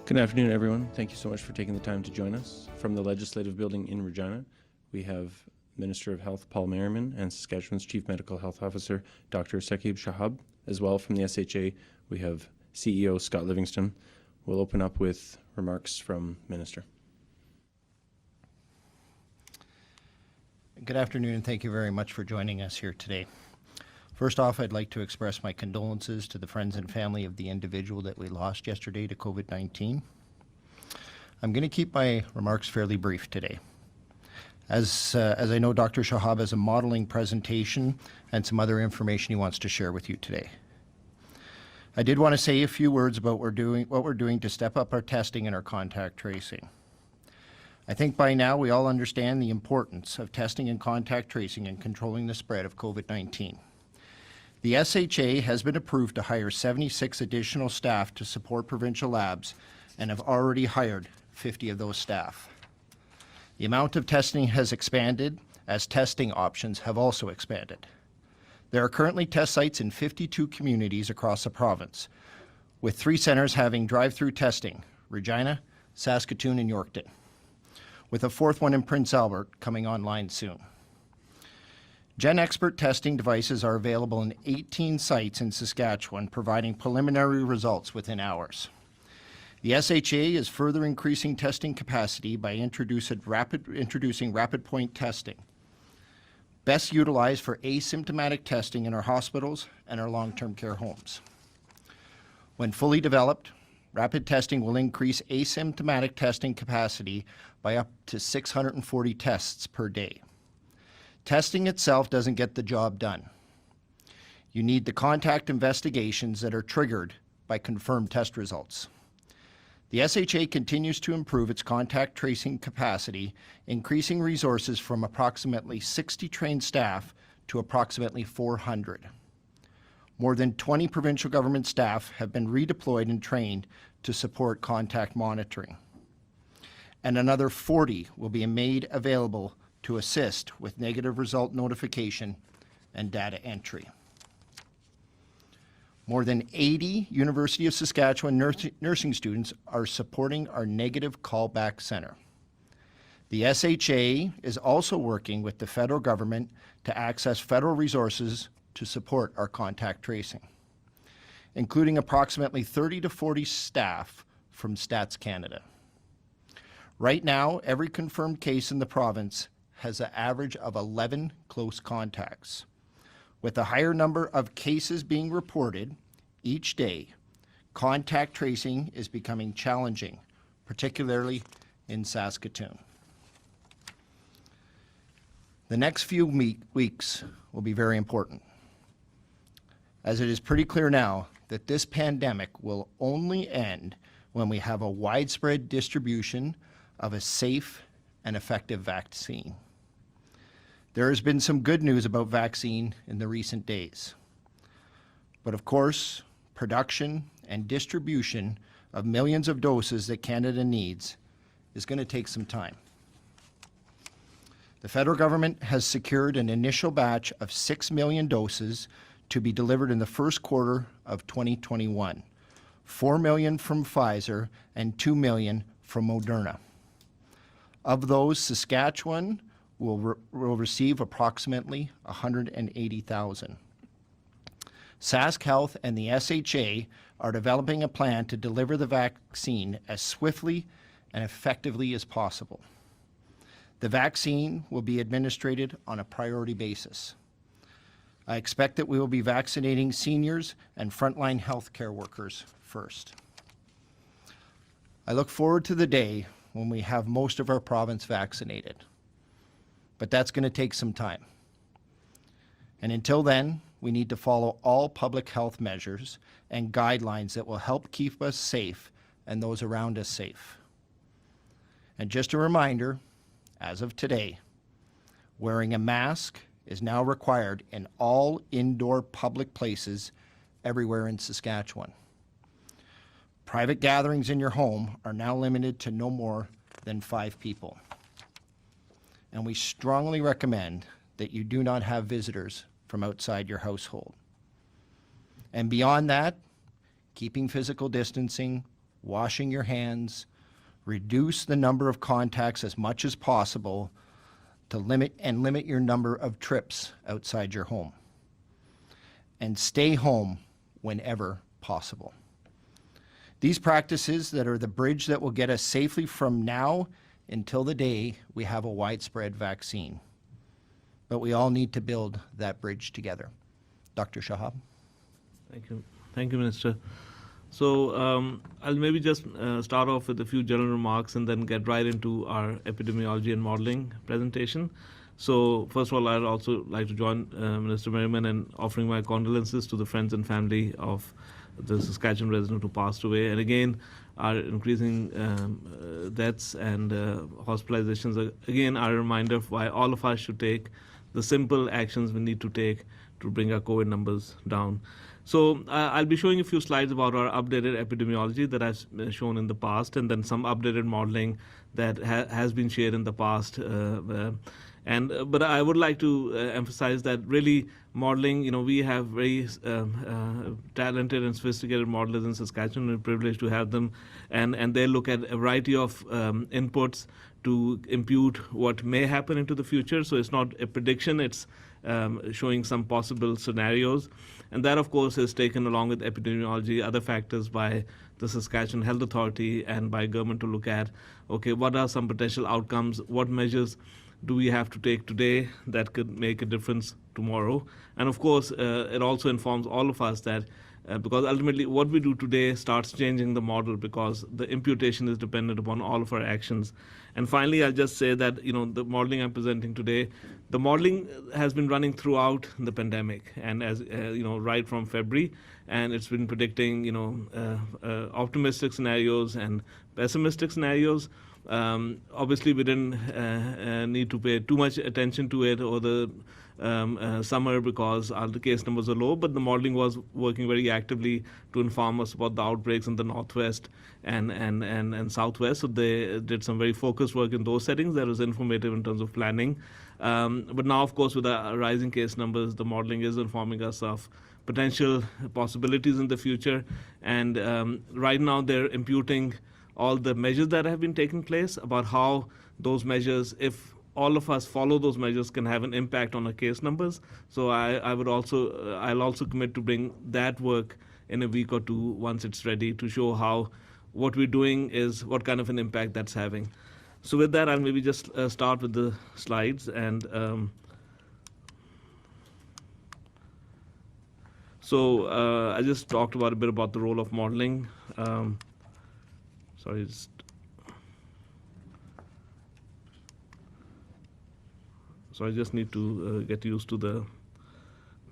Good afternoon, everyone. Thank you so much for taking the time to join us. From the Legislative Building in Regina, we have Minister of Health Paul Merriman and Saskatchewan's Chief Medical Health Officer Dr. Saqib Shahab. As well, from the SHA, we have CEO Scott Livingston. We'll open up with remarks from Minister. Good afternoon, and thank you very much for joining us here today. First off, I'd like to express my condolences to the friends and family of the individual that we lost yesterday to COVID-19. I'm going to keep my remarks fairly brief today. As I know, Dr. Shahab has a modeling presentation and some other information he wants to share with you today. I did want to say a few words about what we're doing to step up our testing and our contact tracing. I think by now we all understand the importance of testing and contact tracing in controlling the spread of COVID-19. The SHA has been approved to hire 76 additional staff to support provincial labs and have already hired 50 of those staff. The amount of testing has expanded as testing options have also expanded. There are currently test sites in 52 communities across the province, with 3 centres having drive-through testing: Regina, Saskatoon and Yorkton, with a 4th one in Prince Albert coming online soon. GenExpert testing devices are available in 18 sites in Saskatchewan, providing preliminary results within hours. The SHA is further increasing testing capacity by introducing rapid point testing, best utilized for asymptomatic testing in our hospitals and our long-term care homes. When fully developed, rapid testing will increase asymptomatic testing capacity by up to 640 tests per day. Testing itself doesn't get the job done. You need the contact investigations that are triggered by confirmed test results. The SHA continues to improve its contact tracing capacity, increasing resources from approximately 60 trained staff to approximately 400. More than 20 provincial government staff have been redeployed and trained to support contact monitoring. And another 40 will be made available to assist with negative result notification and data entry. More than 80 University of Saskatchewan nursing students are supporting our negative callback center. The SHA is also working with the federal government to access federal resources to support our contact tracing, including approximately 30 to 40 staff from Stats Canada. Right now, every confirmed case in the province has an average of 11 close contacts. With a higher number of cases being reported each day, contact tracing is becoming challenging, particularly in Saskatoon. The next few weeks will be very important, as it is pretty clear now that this pandemic will only end when we have a widespread distribution of a safe and effective vaccine. There has been some good news about vaccine in the recent days. But of course, production and distribution of millions of doses that Canada needs is going to take some time. The federal government has secured an initial batch of 6 million doses to be delivered in the first quarter of 2021, 4 million from Pfizer and 2 million from Moderna. Of those, Saskatchewan will receive approximately 180,000. Sask Health and the SHA are developing a plan to deliver the vaccine as swiftly and effectively as possible. The vaccine will be administered on a priority basis. I expect that we will be vaccinating seniors and frontline healthcare workers first. I look forward to the day when we have most of our province vaccinated, but that's going to take some time. And until then, we need to follow all public health measures and guidelines that will help keep us safe and those around us safe. And just a reminder, as of today, wearing a mask is now required in all indoor public places everywhere in Saskatchewan. Private gatherings in your home are now limited to no more than 5 people. And we strongly recommend that you do not have visitors from outside your household. And beyond that, keeping physical distancing, washing your hands, reduce the number of contacts as much as possible to limit your number of trips outside your home, and stay home whenever possible. These practices that are the bridge that will get us safely from now until the day we have a widespread vaccine. But we all need to build that bridge together. Dr. Shahab. Thank you. Thank you, Minister. So I'll maybe just start off with a few general remarks and then get right into our epidemiology and modeling presentation. So first of all, I'd also like to join Minister Merriman in offering my condolences to the friends and family of the Saskatchewan resident who passed away. And again, our increasing deaths and hospitalizations, again, are a reminder of why all of us should take the simple actions we need to take to bring our COVID numbers down. So I'll be showing a few slides about our updated epidemiology that I've shown in the past, and then some updated modeling that has been shared in the past. But I would like to emphasize that really modeling, we have very talented and sophisticated modelers in Saskatchewan. We're privileged to have them, and they look at a variety of inputs to impute what may happen into the future. So it's not a prediction, it's showing some possible scenarios. And that, of course, is taken along with epidemiology, other factors by the Saskatchewan Health Authority and by government to look at, okay, what are some potential outcomes, what measures do we have to take today that could make a difference tomorrow? And of course, it also informs all of us that because ultimately what we do today starts changing the model, because the imputation is dependent upon all of our actions. And finally, I'll just say that the modeling I'm presenting today, the modeling has been running throughout the pandemic, and as right from February, and it's been predicting optimistic scenarios and pessimistic scenarios. Obviously, we didn't need to pay too much attention to it over the summer because all the case numbers are low, but the modeling was working very actively to inform us about the outbreaks in the Northwest and Southwest. So they did some very focused work in those settings that was informative in terms of planning. But now, of course, with the rising case numbers, the modeling is informing us of potential possibilities in the future. And right now, they're imputing all the measures that have been taking place about how those measures, if all of us follow those measures, can have an impact on our case numbers. So I'll also commit to bring that work in a week or two once it's ready to show how what we're doing is what kind of an impact that's having. So with that, I'll maybe just start with the slides. And so I just talked about a bit about the role of modeling. Sorry, so I just need to get used to the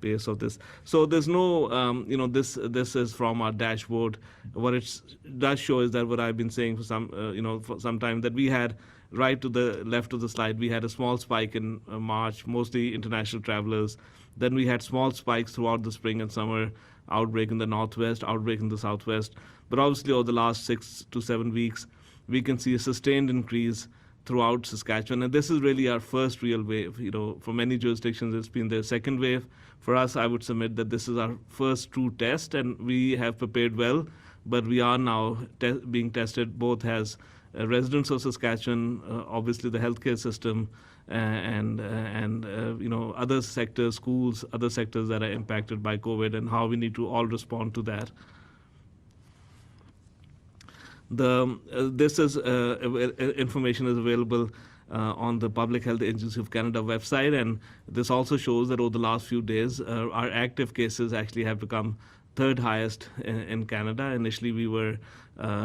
pace of this. So there's no, this is from our dashboard. What it does show is that what I've been saying for some time, that we had right to the left of the slide, we had a small spike in March, mostly international travelers. Then we had small spikes throughout the spring and summer, outbreak in the Northwest, outbreak in the Southwest. But obviously over the last 6 to 7 weeks, we can see a sustained increase throughout Saskatchewan. And this is really our first real wave. For many jurisdictions, it's been their second wave. For us, I would submit that this is our first true test, and we have prepared well, but we are now being tested both as residents of Saskatchewan, obviously the healthcare system, and other sectors, schools, other sectors that are impacted by COVID, and how we need to all respond to that. This is information is available on the Public Health Agency of Canada website, and this also shows that over the last few days, our active cases actually have become third highest in Canada. Initially, we were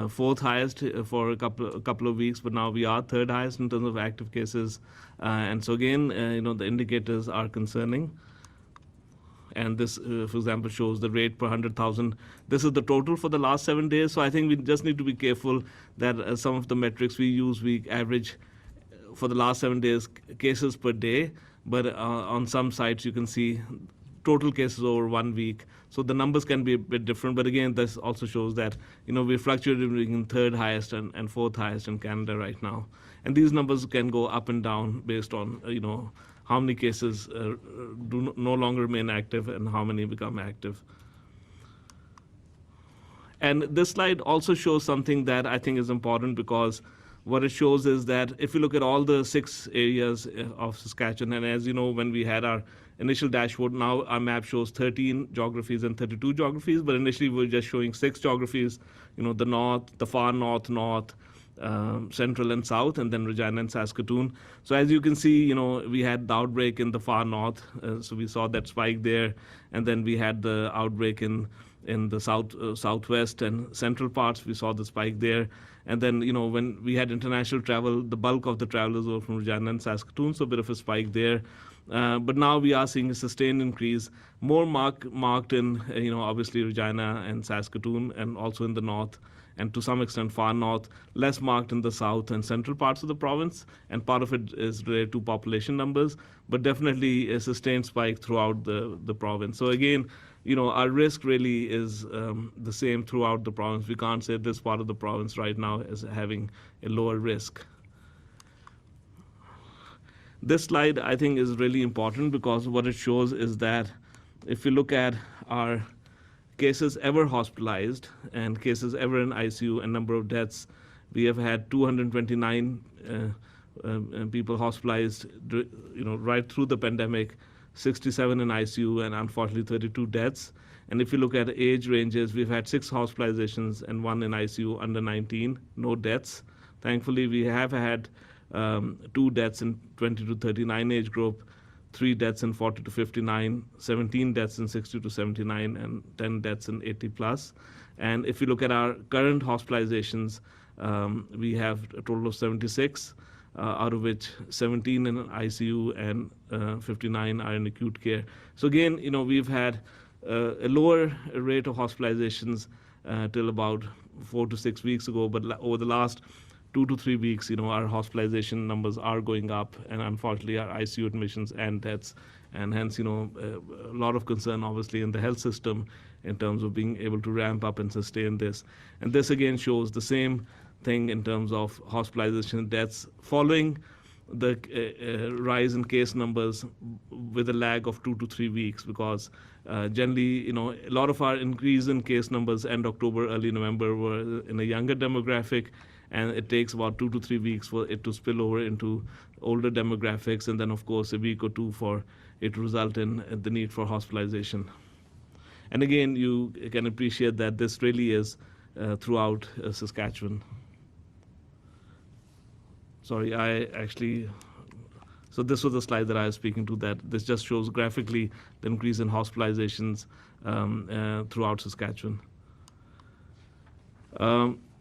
fourth highest for a couple of weeks, but now we are third highest in terms of active cases. And so again, the indicators are concerning. And this, for example, shows the rate per 100,000. This is the total for the last 7 days. So I think we just need to be careful that some of the metrics we use, we average for the last 7 days cases per day. But on some sites, you can see total cases over 1 week. So the numbers can be a bit different. But again, this also shows that, we're fluctuating between third highest and fourth highest in Canada right now. And these numbers can go up and down based on, how many cases do no longer remain active and how many become active. And this slide also shows something that I think is important, because what it shows is that if you look at all the 6 areas of Saskatchewan, and as you know, when we had our initial dashboard, now our map shows 13 geographies and 32 geographies, but initially we were just showing 6 geographies, the north, the far north, central and south, and then Regina and Saskatoon. So as you can see, we had the outbreak in the far north, so we saw that spike there, and then we had the outbreak in the southwest and central parts. We saw the spike there, and then when we had international travel, the bulk of the travelers were from Regina and Saskatoon, so a bit of a spike there. But now we are seeing a sustained increase, more marked in obviously Regina and Saskatoon, and also in the north, and to some extent far north, less marked in the south and central parts of the province, and part of it is related to population numbers, but definitely a sustained spike throughout the province. So again, our risk really is the same throughout the province. We can't say this part of the province right now is having a lower risk. This slide, I think, is really important, because what it shows is that if you look at our cases ever hospitalized and cases ever in ICU and number of deaths, we have had 229 people hospitalized, right through the pandemic, 67 in ICU, and unfortunately 32 deaths. And if you look at age ranges, we've had 6 hospitalizations and 1 in ICU under 19, no deaths. Thankfully, we have had 2 deaths in 20 to 39 age group, 3 deaths in 40 to 59, 17 deaths in 60 to 79, and 10 deaths in 80 plus. And if you look at our current hospitalizations, we have a total of 76, out of which 17 in ICU and 59 are in acute care. So again, we've had a lower rate of hospitalizations till about 4 to 6 weeks ago, but over the last 2 to 3 weeks, our hospitalization numbers are going up, and unfortunately our ICU admissions and deaths, and hence, a lot of concern obviously in the health system in terms of being able to ramp up and sustain this. And this again shows the same thing in terms of hospitalization and deaths following the rise in case numbers with a lag of 2 to 3 weeks, because generally, a lot of our increase in case numbers end October, early November were in a younger demographic, and it takes about 2 to 3 weeks for it to spill over into older demographics, and then of course a week or 2 for it to result in the need for hospitalization. And again, you can appreciate that this really is throughout Saskatchewan. Sorry, so this was the slide that I was speaking to, that this just shows graphically the increase in hospitalizations throughout Saskatchewan.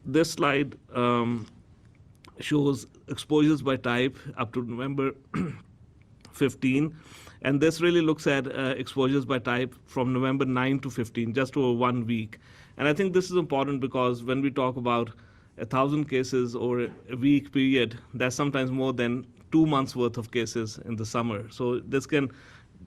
This slide shows exposures by type up to November 15, and this really looks at exposures by type from November 9 to 15, just over 1 week. And I think this is important, because when we talk about 1,000 cases over a week period, that's sometimes more than 2 months worth of cases in the summer. So this can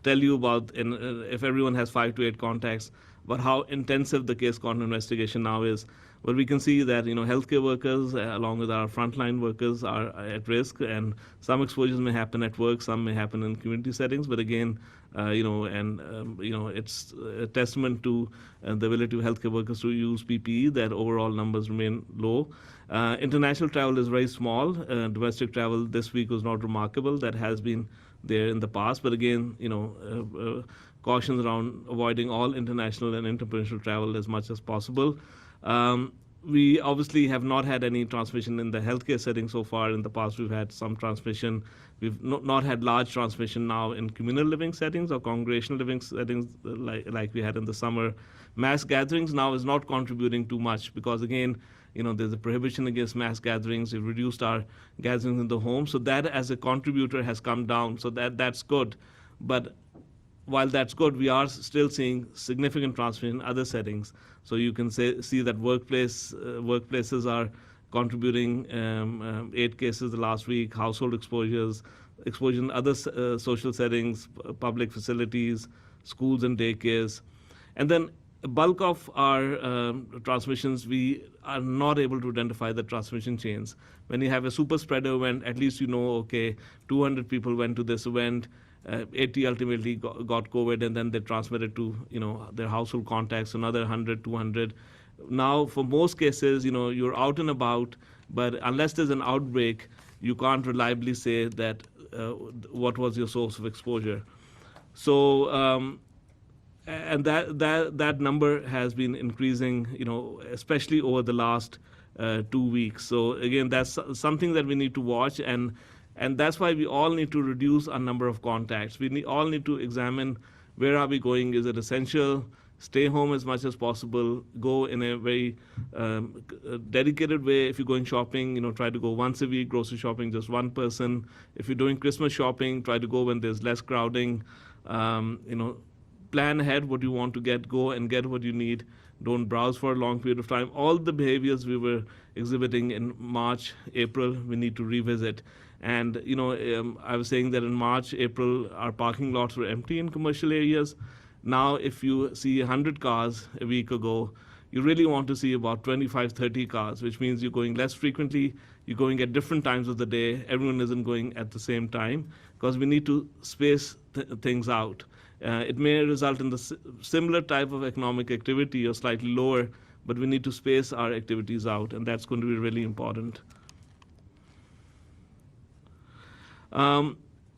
tell you about, if everyone has 5 to 8 contacts, but how intensive the case contact investigation now is. But we can see that healthcare workers, along with our frontline workers, are at risk, and some exposures may happen at work, some may happen in community settings. But again, it's a testament to the ability of healthcare workers to use PPE that overall numbers remain low. International travel is very small. Domestic travel this week was not remarkable. That has been there in the past, but again, cautions around avoiding all international and interprovincial travel as much as possible. We obviously have not had any transmission in the healthcare setting so far. In the past, we've had some transmission. We've not had large transmission now in communal living settings or congregational living settings like we had in the summer. Mass gatherings now is not contributing too much, because again, there's a prohibition against mass gatherings. We've reduced our gatherings in the home, so that as a contributor has come down. So that's good, but while that's good, we are still seeing significant transmission in other settings. So you can see that workplaces are contributing 8 cases the last week, household exposure in other social settings, public facilities, schools and daycares. And then a bulk of our transmissions, we are not able to identify the transmission chains. When you have a super spreader event, at least 200 people went to this event, 80 ultimately got COVID, and then they transmitted to their household contacts, another 100, 200. Now, for most cases, you're out and about, but unless there's an outbreak, you can't reliably say that what was your source of exposure. So, and that number has been increasing, especially over the last 2 weeks. So again, that's something that we need to watch, and that's why we all need to reduce our number of contacts. We all need to examine where are we going. Is it essential? Stay home as much as possible. Go in a very dedicated way. If you're going shopping, try to go once a week. Grocery shopping, just one person. If you're doing Christmas shopping, try to go when there's less crowding. Plan ahead what you want to get. Go and get what you need. Don't browse for a long period of time. All the behaviors we were exhibiting in March, April, we need to revisit. And I was saying that in March, April, our parking lots were empty in commercial areas. Now, if you see 100 cars a week ago, you really want to see about 25, 30 cars, which means you're going less frequently, you're going at different times of the day, everyone isn't going at the same time, because we need to space things out. It may result in the similar type of economic activity or slightly lower, but we need to space our activities out, and that's going to be really important.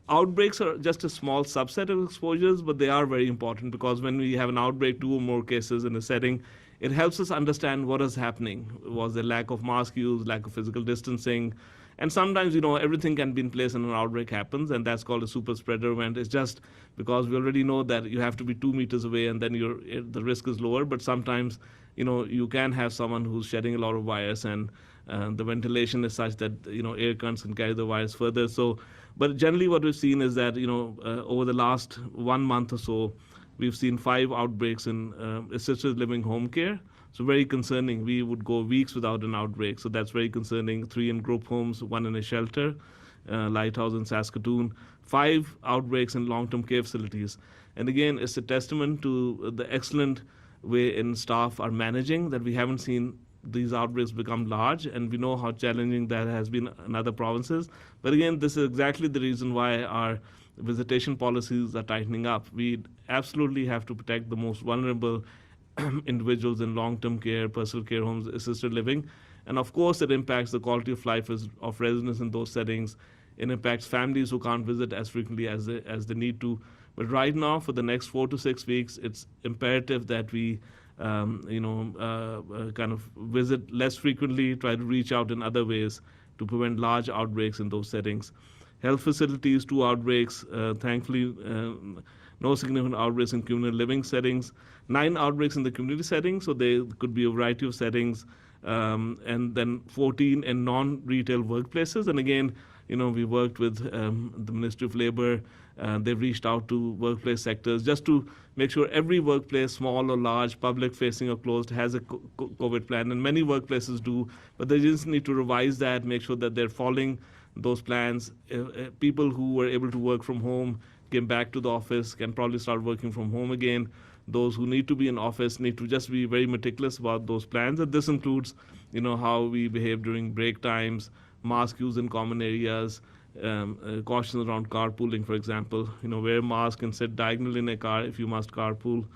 Outbreaks are just a small subset of exposures, but they are very important, because when we have an outbreak, 2 or more cases in a setting, it helps us understand what is happening. Was there lack of mask use, lack of physical distancing? And sometimes, everything can be in place and an outbreak happens, and that's called a super spreader event. It's just because we already know that you have to be 2 meters away and then the risk is lower. But sometimes, you can have someone who's shedding a lot of virus, and the ventilation is such that, air currents can carry the virus further. So, but generally what we've seen is that, over the last 1 month or so, we've seen 5 outbreaks in assisted living home care. So very concerning. We would go weeks without an outbreak. So that's very concerning. 3 in group homes, 1 in a shelter, Lighthouse in Saskatoon, 5 outbreaks in long-term care facilities. And again, it's a testament to the excellent way in staff are managing that we haven't seen these outbreaks become large, and we know how challenging that has been in other provinces. But again, this is exactly the reason why our visitation policies are tightening up. We absolutely have to protect the most vulnerable individuals in long-term care, personal care homes, assisted living. And of course, it impacts the quality of life of residents in those settings. It impacts families who can't visit as frequently as they need to. But right now, for the next 4 to 6 weeks, it's imperative that we kind of visit less frequently, try to reach out in other ways to prevent large outbreaks in those settings. Health facilities, 2 outbreaks, thankfully no significant outbreaks in community living settings, 9 outbreaks in the community setting, so they could be a variety of settings, and then 14 in non-retail workplaces. And again, we worked with the Ministry of Labor. They've reached out to workplace sectors just to make sure every workplace, small or large, public-facing or closed, has a COVID plan. And many workplaces do, but they just need to revise that, make sure that they're following those plans. People who were able to work from home, came back to the office, can probably start working from home again. Those who need to be in office need to just be very meticulous about those plans. And this includes, how we behave during break times, mask use in common areas, cautions around carpooling, for example. Wear a mask and sit diagonally in a car if you must carpool.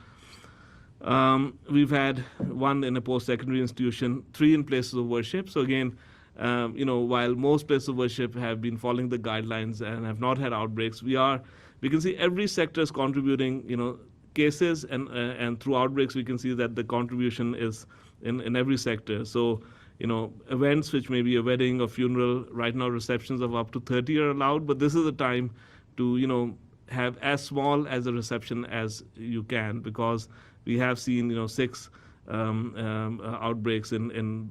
We've had 1 in a post-secondary institution, 3 in places of worship. So again, while most places of worship have been following the guidelines and have not had outbreaks, we can see every sector is contributing, cases, and through outbreaks we can see that the contribution is in every sector. So, events which may be a wedding or funeral, right now receptions of up to 30 are allowed, but this is a time to, have as small as a reception as you can, because we have seen, 6 outbreaks in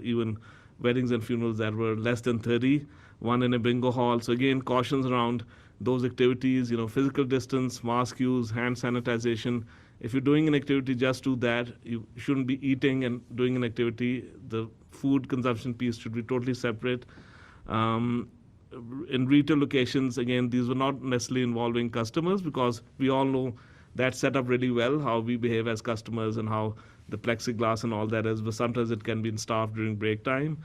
even weddings and funerals that were less than 30, 1 in a bingo hall. So again, cautions around those activities, physical distance, mask use, hand sanitization. If you're doing an activity, just do that. You shouldn't be eating and doing an activity. The food consumption piece should be totally separate. In retail locations, again, these were not necessarily involving customers, because we all know that's set up really well, how we behave as customers and how the plexiglass and all that is, but sometimes it can be in staff during break time.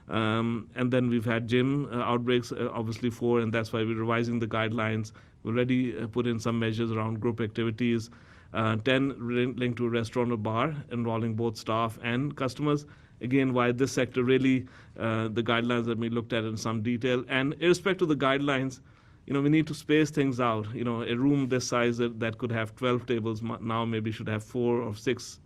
And then we've had gym outbreaks, obviously 4, and that's why we're revising the guidelines. We already put in some measures around group activities. 10 linked to a restaurant or bar involving both staff and customers. Again, why this sector really, the guidelines that we looked at in some detail. And irrespective of the guidelines, we need to space things out. A room this size that could have 12 tables now maybe should have 4 or 6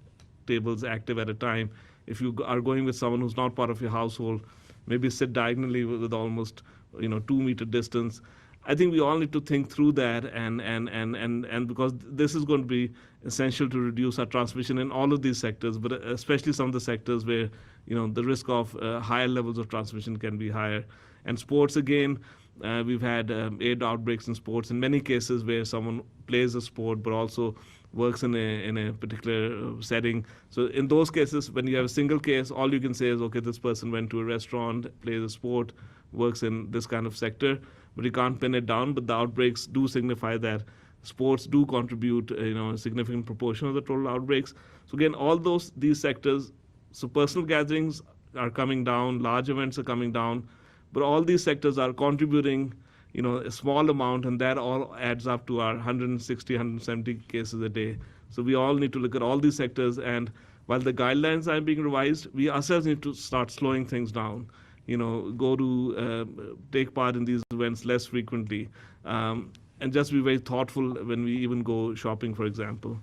tables active at a time. If you are going with someone who's not part of your household, maybe sit diagonally with almost 2-meter distance. I think we all need to think through that, and because this is going to be essential to reduce our transmission in all of these sectors, but especially some of the sectors where the risk of higher levels of transmission can be higher. And sports, again, we've had 8 outbreaks in sports. In many cases where someone plays a sport but also works in a particular setting. So in those cases, when you have a single case, all you can say is, okay, this person went to a restaurant, plays a sport, works in this kind of sector, but you can't pin it down. But the outbreaks do signify that sports do contribute, a significant proportion of the total outbreaks. So again, all these sectors, so personal gatherings are coming down, large events are coming down, but all these sectors are contributing, a small amount, and that all adds up to our 160, 170 cases a day. So we all need to look at all these sectors, and while the guidelines are being revised, we ourselves need to start slowing things down. Go to take part in these events less frequently, and just be very thoughtful when we even go shopping, for example.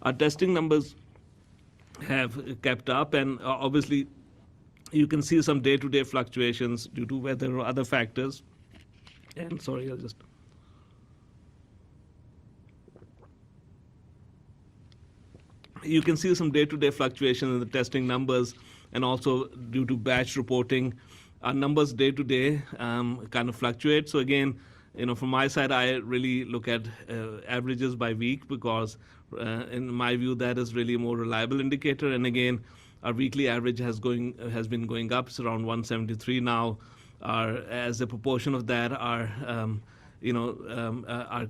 Our testing numbers have kept up, and obviously you can see some day-to-day fluctuations due to weather or other factors. And sorry, I'll just... You can see some day-to-day fluctuations in the testing numbers, and also due to batch reporting, our numbers day-to-day kind of fluctuate. So again, from my side, I really look at averages by week, because in my view, that is really a more reliable indicator. And again, our weekly average has been going up. It's around 173 now. As a proportion of that, our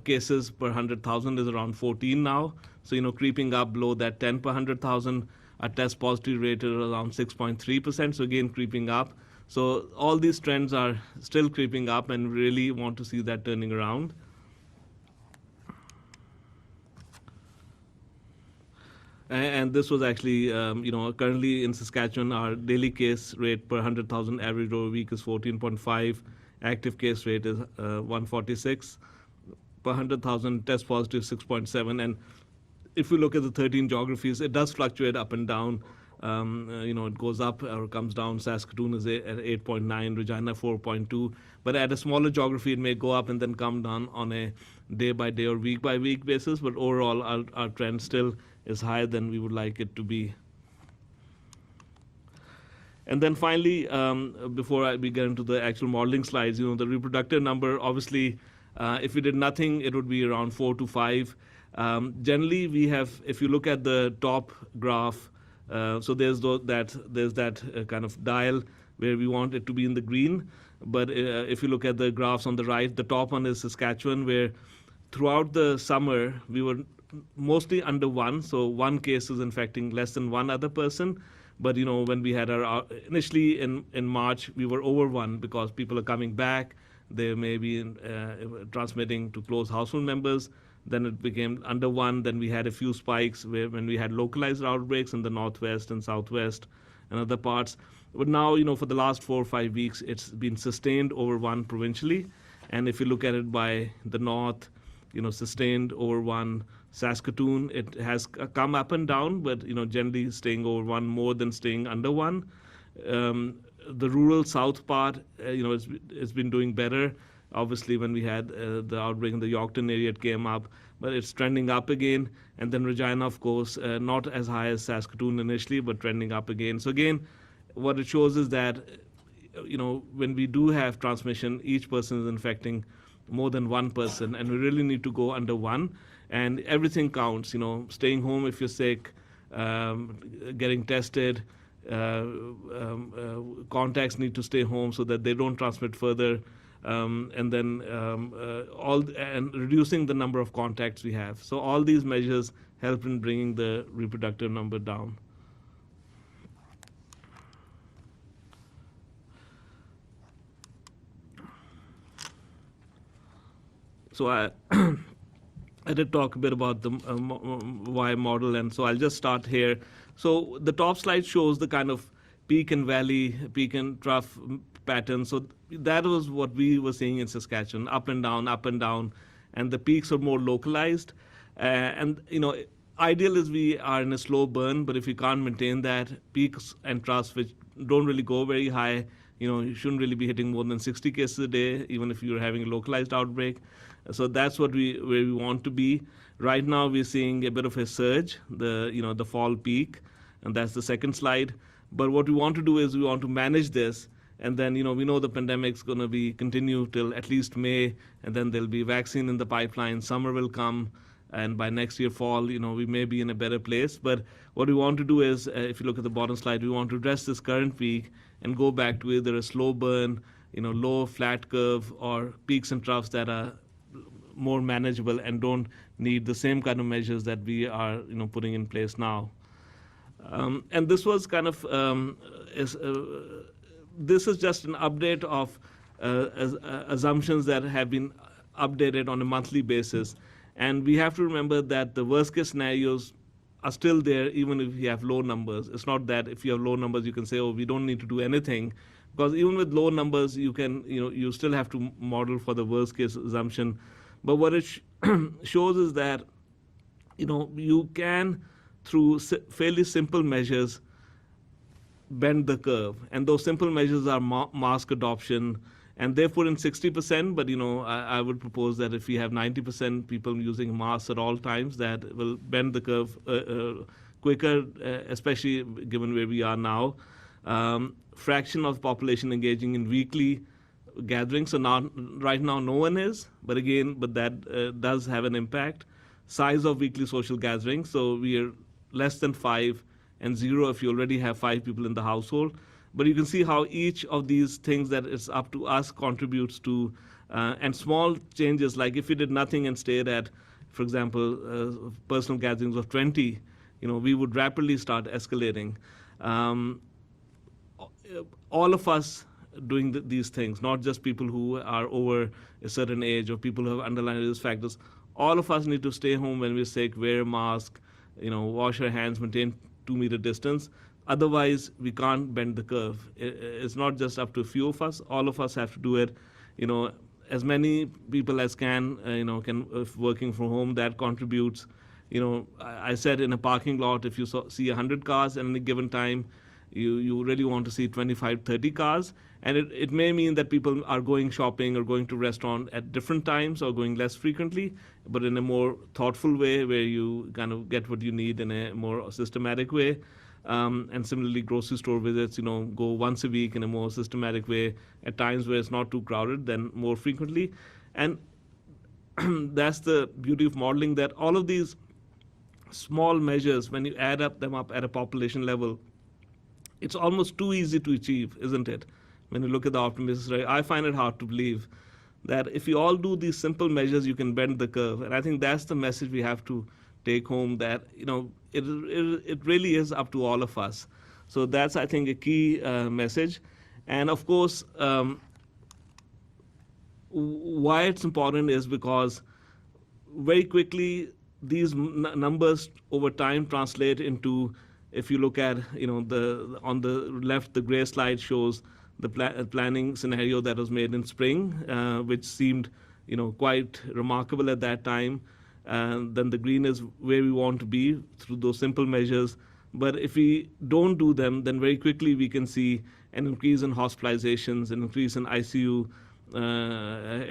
cases per 100,000 is around 14 now. So creeping up below that 10 per 100,000. Our test positive rate is around 6.3%. So again, creeping up. So all these trends are still creeping up, and really want to see that turning around. And this was actually, currently in Saskatchewan, our daily case rate per 100,000 average over a week is 14.5. Active case rate is 146 per 100,000. Test positive 6.7. And if we look at the 13 geographies, it does fluctuate up and down. It goes up or comes down. Saskatoon is at 8.9, Regina 4.2. But at a smaller geography, it may go up and then come down on a day-by-day or week-by-week basis. But overall, our trend still is higher than we would like it to be. And then finally, before we get into the actual modeling slides, the reproductive number, obviously, if we did nothing, it would be around 4 to 5. Generally, we have, if you look at the top graph, so there's that kind of dial where we want it to be in the green. But if you look at the graphs on the right, the top one is Saskatchewan, where throughout the summer, we were mostly under 1. So 1 case is infecting less than 1 other person. But, when we had our, initially in March, we were over 1 because people are coming back. They may be transmitting to close household members. Then it became under 1. Then we had a few spikes when we had localized outbreaks in the northwest and southwest and other parts. But now, for the last 4 or 5 weeks, it's been sustained over 1 provincially. And if you look at it by the north, sustained over 1. Saskatoon, it has come up and down, but generally staying over 1 more than staying under 1. The rural south part, it's been doing better. Obviously, when we had the outbreak in the Yorkton area, it came up, but it's trending up again. And then Regina, of course, not as high as Saskatoon initially, but trending up again. So again, what it shows is that, when we do have transmission, each person is infecting more than 1 person, and we really need to go under 1. And everything counts, staying home if you're sick, getting tested, contacts need to stay home so that they don't transmit further, and then and reducing the number of contacts we have. So all these measures help in bringing the reproductive number down. So I did talk a bit about the Y model, and so I'll just start here. So the top slide shows the kind of peak and valley, peak and trough pattern. So that was what we were seeing in Saskatchewan, up and down, and the peaks are more localized. And ideal is we are in a slow burn, but if you can't maintain that, peaks and troughs which don't really go very high, you shouldn't really be hitting more than 60 cases a day, even if you're having a localized outbreak. So that's where we want to be. Right now, we're seeing a bit of a surge, the fall peak, and that's the second slide. But what we want to do is we want to manage this, and then we know the pandemic's going to be continue till at least May, and then there'll be vaccine in the pipeline. Summer will come, and by next year fall, we may be in a better place. But what we want to do is, if you look at the bottom slide, we want to address this current peak and go back to either a slow burn, low flat curve, or peaks and troughs that are more manageable and don't need the same kind of measures that we are putting in place now. And this was kind of this is just an update of assumptions that have been updated on a monthly basis. And we have to remember that the worst case scenarios are still there even if you have low numbers. It's not that if you have low numbers you can say, oh, we don't need to do anything, because even with low numbers you can you still have to model for the worst case assumption. But what it shows is that you can, through fairly simple measures, bend the curve. And those simple measures are mask adoption, and they put in 60%, but I would propose that if we have 90% people using masks at all times, that will bend the curve quicker, especially given where we are now. Fraction of population engaging in weekly gatherings. So right now no one is, but that does have an impact. Size of weekly social gatherings. So we are less than 5 and 0 if you already have 5 people in the household. But you can see how each of these things that it's up to us contributes to, and small changes, like if we did nothing and stayed at, for example, personal gatherings of 20, we would rapidly start escalating. All of us doing these things, not just people who are over a certain age or people who have underlying risk factors. All of us need to stay home when we're sick, wear a mask, wash our hands, maintain 2-meter distance. Otherwise, we can't bend the curve. It's not just up to a few of us. All of us have to do it. As many people as can, if working from home, that contributes. I said in a parking lot, if you see 100 cars at any given time, you really want to see 25, 30 cars. And it may mean that people are going shopping or going to restaurant at different times or going less frequently, but in a more thoughtful way where you kind of get what you need in a more systematic way. And similarly, grocery store visits, go once a week in a more systematic way, at times where it's not too crowded, then more frequently. And that's the beauty of modeling, that all of these small measures, when you add them up at a population level, it's almost too easy to achieve, isn't it? When you look at the optimistic rate, I find it hard to believe that if you all do these simple measures, you can bend the curve. And I think that's the message we have to take home, that it really is up to all of us. So that's, I think, a key message. And of course, why it's important is because very quickly these numbers over time translate into, if you look at on the left, the gray slide shows the planning scenario that was made in spring, which seemed quite remarkable at that time. And then the green is where we want to be through those simple measures. But if we don't do them, then very quickly we can see an increase in hospitalizations, an increase in ICU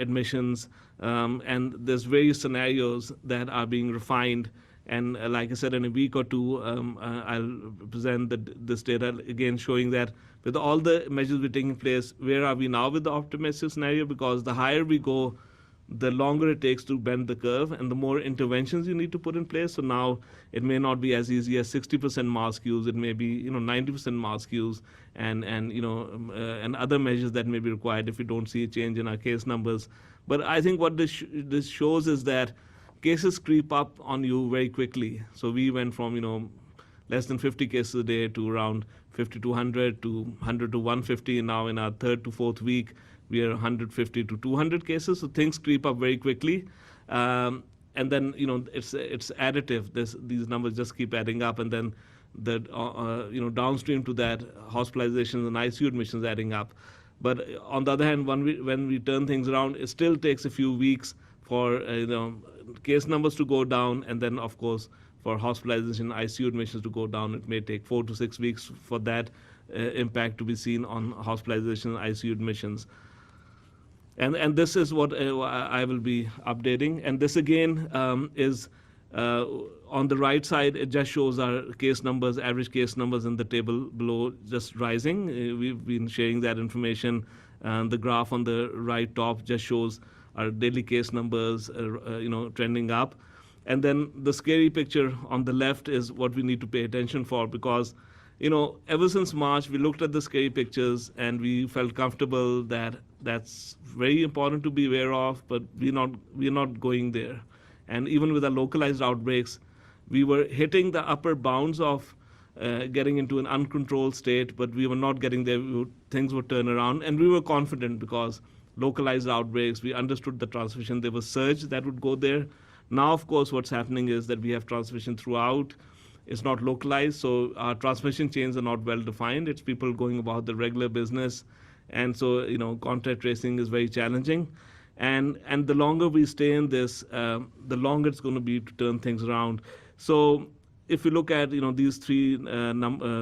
admissions, and there's various scenarios that are being refined. And like I said, in a week or two, I'll present this data again, showing that with all the measures we're taking place, where are we now with the optimistic scenario? Because the higher we go, the longer it takes to bend the curve and the more interventions you need to put in place. So now it may not be as easy as 60% mask use. It may be 90% mask use and other measures that may be required if we don't see a change in our case numbers. But I think what this shows is that cases creep up on you very quickly. So we went from less than 50 cases a day to around 50 to 100 to 100 to 150. And now in our 3rd to 4th week, we are 150 to 200 cases. So things creep up very quickly. And and then it's additive. These numbers just keep adding up, and then the downstream to that, hospitalizations and ICU admissions adding up. But on the other hand, when we turn things around, it still takes a few weeks for case numbers to go down, and then of course for hospitalization, ICU admissions to go down. It may take 4 to 6 weeks for that impact to be seen on hospitalization and ICU admissions. And this is what I will be updating. And this again is on the right side. It just shows our case numbers, average case numbers in the table below, just rising. We've been sharing that information. The graph on the right top just shows our daily case numbers, trending up. And then the scary picture on the left is what we need to pay attention for, because ever since March, we looked at the scary pictures and we felt comfortable that that's very important to be aware of, but we're not going there. And even with the localized outbreaks, we were hitting the upper bounds of getting into an uncontrolled state, but we were not getting there. Things would turn around, and we were confident because localized outbreaks, we understood the transmission. There was surge that would go there. Now, of course, what's happening is that we have transmission throughout. It's not localized, so our transmission chains are not well defined. It's people going about the regular business, and so contact tracing is very challenging. And the longer we stay in this, the longer it's going to be to turn things around. So if you look at these three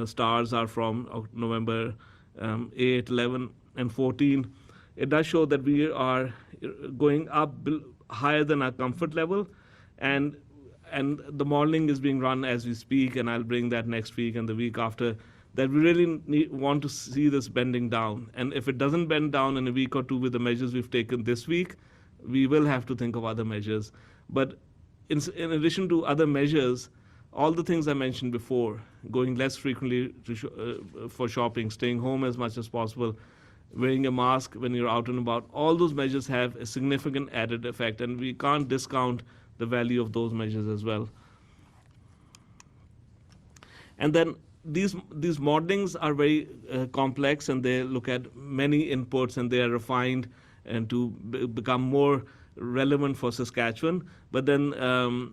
stars are from November 8, 11, and 14. It does show that we are going up higher than our comfort level, and the modeling is being run as we speak, and I'll bring that next week and the week after, that we really want to see this bending down. And if it doesn't bend down in a week or two with the measures we've taken this week, we will have to think of other measures. But in addition to other measures, all the things I mentioned before, going less frequently for shopping, staying home as much as possible, wearing a mask when you're out and about, all those measures have a significant added effect, and we can't discount the value of those measures as well. And then these modelings are very complex, and they look at many inputs, and they are refined and to become more relevant for Saskatchewan. But then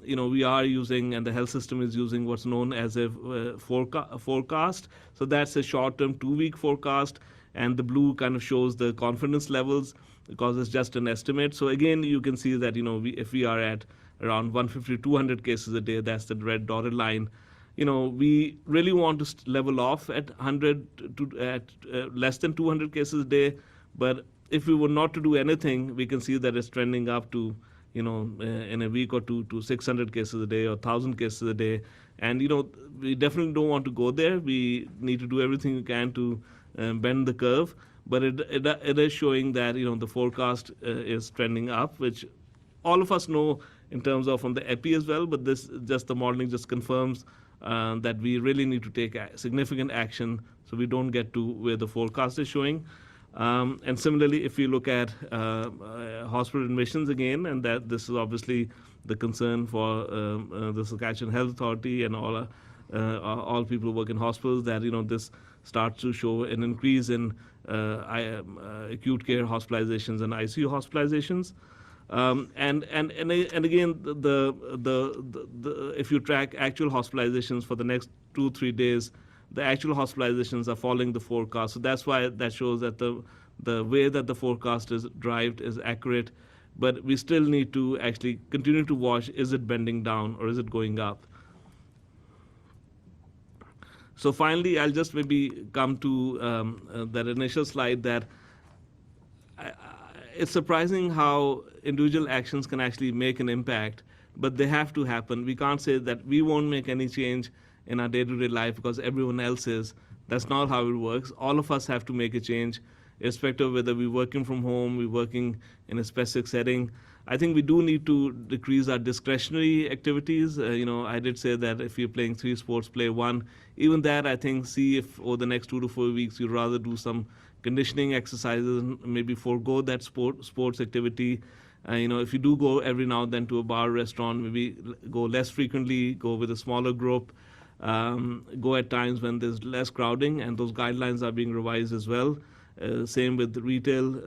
we are using, and the health system is using, what's known as a forecast. So that's a short-term 2-week forecast, and the blue kind of shows the confidence levels because it's just an estimate. So again, you can see that if we are at around 150 to 200 cases a day, that's the red dotted line. We really want to level off at 100 to at less than 200 cases a day. But if we were not to do anything, we can see that it's trending up to, in a week or two, to 600 cases a day or 1,000 cases a day. And we definitely don't want to go there. We need to do everything we can to bend the curve. But it is showing that the forecast is trending up, which all of us know in terms of from the EPI as well. But the modeling just confirms that we really need to take significant action so we don't get to where the forecast is showing. And similarly, if you look at hospital admissions again, and that this is obviously the concern for the Saskatchewan Health Authority and all people who work in hospitals, that this starts to show an increase in acute care hospitalizations and ICU hospitalizations. And again, if you track actual hospitalizations for the next 2-3 days, the actual hospitalizations are following the forecast. So that's why that shows that the way that the forecast is derived is accurate. But we still need to actually continue to watch, is it bending down or is it going up? So finally, I'll just maybe come to that initial slide that it's surprising how individual actions can actually make an impact, but they have to happen. We can't say that we won't make any change in our day-to-day life because everyone else is. That's not how it works. All of us have to make a change, irrespective of whether we're working from home, we're working in a specific setting. I think we do need to decrease our discretionary activities. I did say that if you're playing 3 sports, play 1. Even that, I think, see if over the next 2 to 4 weeks you'd rather do some conditioning exercises and maybe forego that sports activity. If you do go every now and then to a bar or restaurant, maybe go less frequently, go with a smaller group, go at times when there's less crowding, and those guidelines are being revised as well. Same with the retail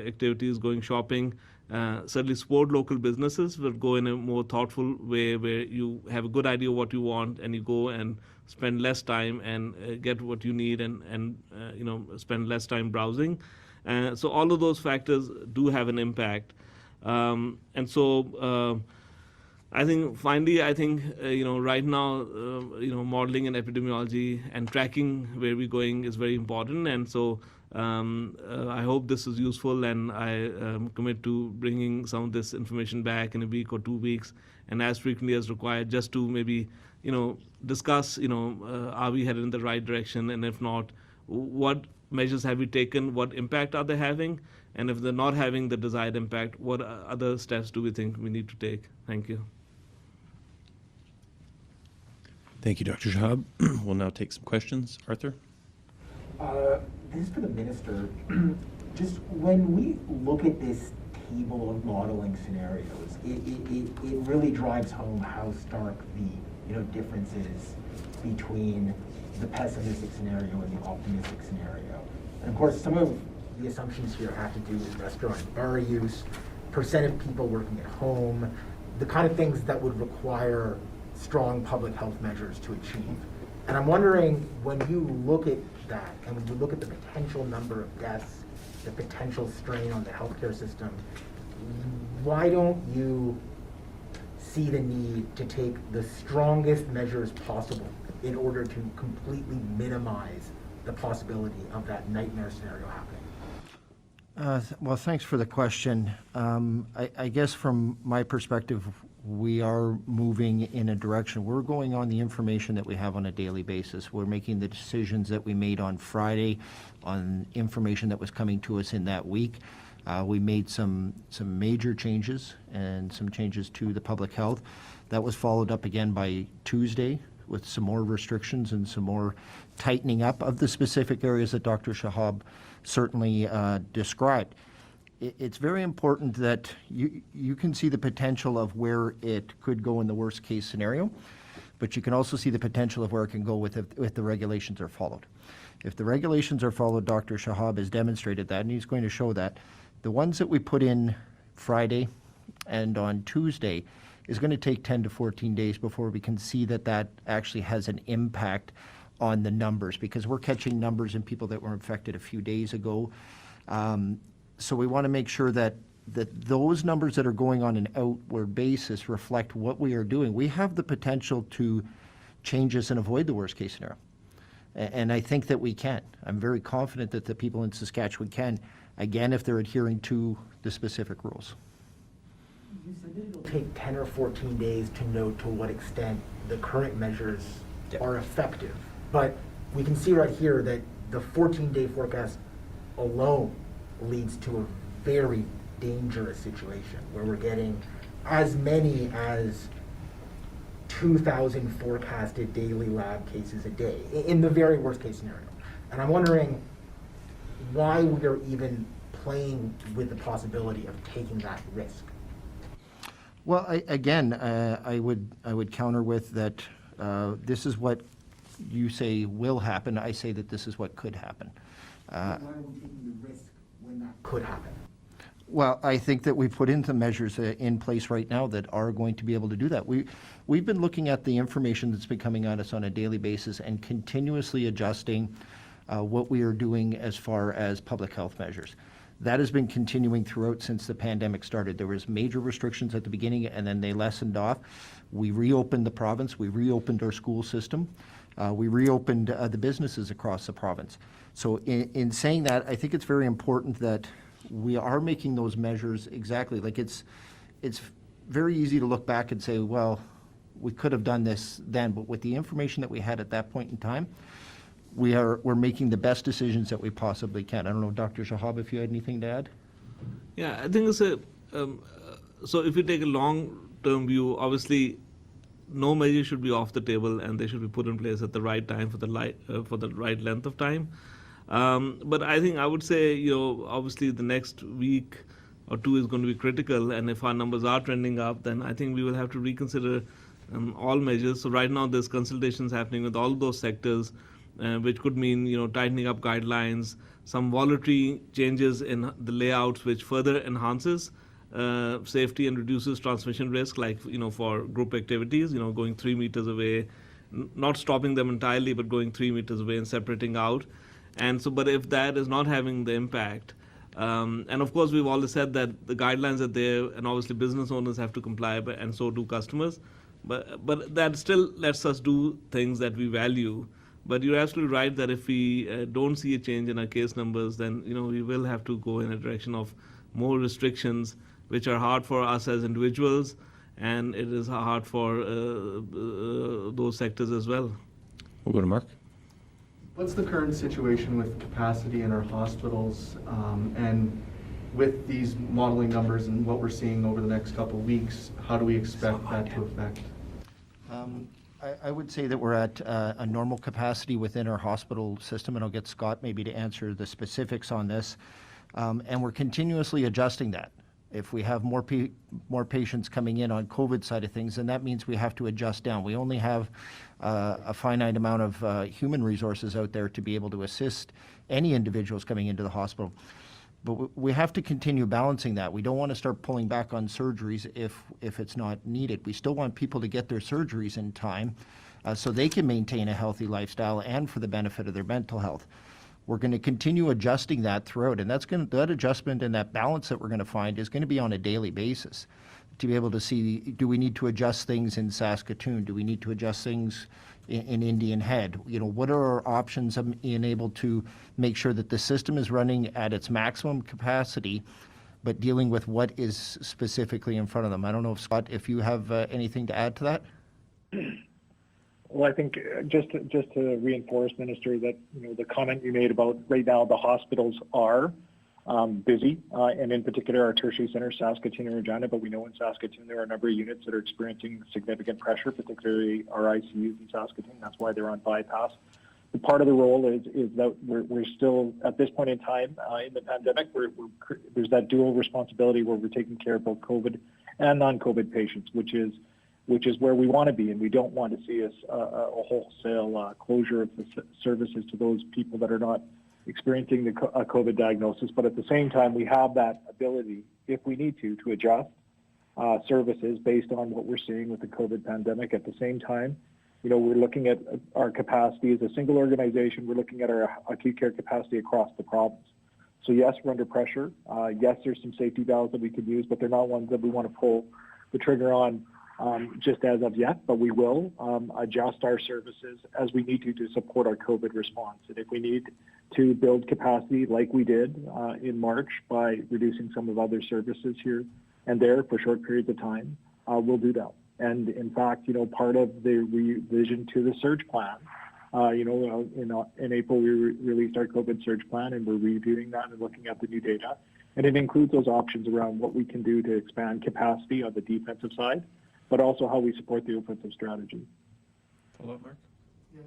activities, going shopping, certainly support local businesses, but go in a more thoughtful way where you have a good idea of what you want and you go and spend less time and get what you need and spend less time browsing. So all of those factors do have an impact. I think finally, right now, modeling and epidemiology and tracking where we're going is very important. And so I hope this is useful, and I commit to bringing some of this information back in a week or 2 weeks, and as frequently as required, just to maybe, discuss, are we headed in the right direction? And if not, what measures have we taken? What impact are they having? And if they're not having the desired impact, what other steps do we think we need to take? Thank you. Thank you, Dr. Shahab. We'll now take some questions. Arthur? This is for the minister. Just when we look at this table of modeling scenarios, it really drives home how stark the differences between the pessimistic scenario and the optimistic scenario. And of course, some of the assumptions here have to do with restaurant and bar use, percent of people working at home, the kind of things that would require strong public health measures to achieve. And I'm wondering, when you look at that, and when you look at the potential number of deaths, the potential strain on the healthcare system, why don't you see the need to take the strongest measures possible in order to completely minimize the possibility of that nightmare scenario happening? Well, thanks for the question. I guess from my perspective, we are moving in a direction. We're going on the information that we have on a daily basis. We're making the decisions that we made on Friday on information that was coming to us in that week. We made some major changes and some changes to the public health. That was followed up again by Tuesday with some more restrictions and some more tightening up of the specific areas that Dr. Shahab certainly described. It's very important that you can see the potential of where it could go in the worst case scenario, but you can also see the potential of where it can go if the regulations are followed. If the regulations are followed, Dr. Shahab has demonstrated that, and he's going to show that. The ones that we put in Friday and on Tuesday is going to take 10 to 14 days before we can see that actually has an impact on the numbers, because we're catching numbers in people that were infected a few days ago. So we want to make sure that those numbers that are going on an outward basis reflect what we are doing. We have the potential to change this and avoid the worst case scenario. And I think that we can. I'm very confident that the people in Saskatchewan can, again, if they're adhering to the specific rules. You said that it'll take 10 or 14 days to know to what extent the current measures are effective. But we can see right here that the 14-day forecast alone leads to a very dangerous situation where we're getting as many as 2,000 forecasted daily lab cases a day in the very worst case scenario. And I'm wondering why we are even playing with the possibility of taking that risk. Well, I would counter with that this is what you say will happen. I say that this is what could happen. Why are we taking the risk when that could happen? Well, I think that we put in some measures in place right now that are going to be able to do that. We've been looking at the information that's been coming at us on a daily basis and continuously adjusting what we are doing as far as public health measures. That has been continuing throughout since the pandemic started. There was major restrictions at the beginning, and then they lessened off. We reopened the province. We reopened our school system. We reopened the businesses across the province. So in saying that, I think it's very important that we are making those measures exactly. Like it's very easy to look back and say, well, we could have done this then, but with the information that we had at that point in time, we're making the best decisions that we possibly can. I don't know, Dr. Shahab, if you had anything to add? Yeah, I think it's so if you take a long-term view, obviously no measure should be off the table and they should be put in place at the right time for the right length of time. But I think I would say, obviously the next week or two is going to be critical, and if our numbers are trending up, then I think we will have to reconsider all measures. So right now there's consultations happening with all those sectors, which could mean, tightening up guidelines, some voluntary changes in the layouts, which further enhances safety and reduces transmission risk, like, for group activities, going 3 meters away, not stopping them entirely, but going 3 meters away and separating out. And so, but if that is not having the impact, and of course, we've always said that the guidelines are there, and obviously business owners have to comply, and so do customers. But that still lets us do things that we value. But you're absolutely right that if we don't see a change in our case numbers, then we will have to go in a direction of more restrictions, which are hard for us as individuals, and it is hard for those sectors as well. We'll go to Mark. What's the current situation with capacity in our hospitals, and with these modeling numbers and what we're seeing over the next couple of weeks, how do we expect that to affect? I would say that we're at a normal capacity within our hospital system, and I'll get Scott maybe to answer the specifics on this. And we're continuously adjusting that. If we have more patients coming in on COVID side of things, then that means we have to adjust down. We only have a finite amount of human resources out there to be able to assist any individuals coming into the hospital. But we have to continue balancing that. We don't want to start pulling back on surgeries if it's not needed. We still want people to get their surgeries in time so they can maintain a healthy lifestyle and for the benefit of their mental health. We're going to continue adjusting that throughout, and that adjustment and that balance that we're going to find is going to be on a daily basis to be able to see, do we need to adjust things in Saskatoon? Do we need to adjust things in Indian Head? What are our options of being able to make sure that the system is running at its maximum capacity, but dealing with what is specifically in front of them? I don't know if, Scott, if you have anything to add to that? Well, I think just to reinforce, Minister, that the comment you made about right now the hospitals are busy, and in particular our tertiary centers, Saskatoon and Regina. But we know in Saskatoon there are a number of units that are experiencing significant pressure, particularly our ICUs in Saskatoon. That's why they're on bypass. But part of the role is that we're still at this point in time in the pandemic. There's that dual responsibility where we're taking care of both COVID and non-COVID patients, which is where we want to be, and we don't want to see a wholesale closure of the services to those people that are not experiencing a COVID diagnosis. But at the same time, we have that ability, if we need to adjust services based on what we're seeing with the COVID pandemic. At the same time, we're looking at our capacity as a single organization. We're looking at our acute care capacity across the province. So yes, we're under pressure. Yes, there's some safety valves that we could use, but they're not ones that we want to pull the trigger on just as of yet, but we will adjust our services as we need to support our COVID response. And if we need to build capacity like we did in March by reducing some of other services here and there for short periods of time, we'll do that. And in fact, part of the revision to the surge plan, in April we released our COVID surge plan, and we're reviewing that and looking at the new data. And it includes those options around what we can do to expand capacity on the defensive side, but also how we support the offensive strategy. Follow up, Mark? Yeah.